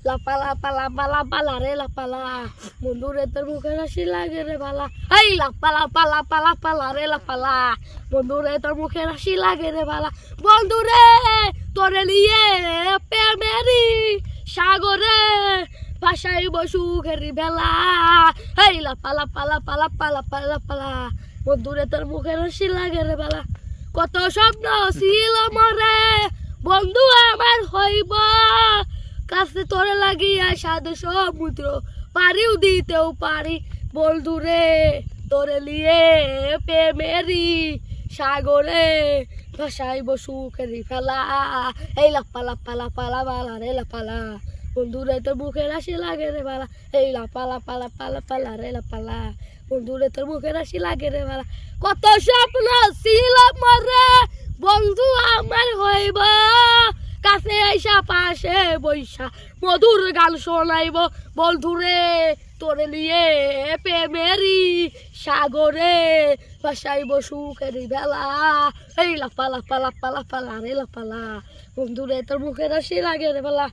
লাপালা পালা পালা পালা রে লাপালা বন্ধুরে তোর মুখে হাসি লাগে রে ভালা এই লাপালা পালা পালা পালা রে লাপালা বন্ধুরে তোর মুখে হাসি লাগে রে ভালা বন্ধুরে তোরে নিয়ে প্রেমেরি সাগরে ভাসাইব সুখের বেলা এই লাপালা পালা পালা পালা পালা পালা বন্ধুরে তোর মুখে হাসি লাগে রে ভালা কত স্বপ্ন ছিল মরে বন্ধু আমার হইব কাছে তোরে লাগিয়া সাধু সমুদ্র পারিও দিতেও পারি বন্ধুরে তোরে নিয়ে প্রেমেরি সাগরে ভাসাইব সুখের ফেলা এই লাপালা পালা পালা পালা রে লাপালা বন্ধুরে তোর মুখের হাসি লাগে রে বালা এই লাপালা পালা পালা পালা রে লাপালা বন্ধুরে তোর মুখের হাসি লাগে রে বালা কত স্বপ্ন ছিল মরে বন্ধু আমার হইব কাছে আইসা পাশে বৈশা মধুর গান শোনাইব বন্ধুরে তোরে নিয়ে প্রেমেরি সাগরে ভাসাইব সুখের বেলা এই লাপালা পালা পালা পালা রে লাপালা বন্ধুরে তোর মুখের হাসি লাগে রে বেলা।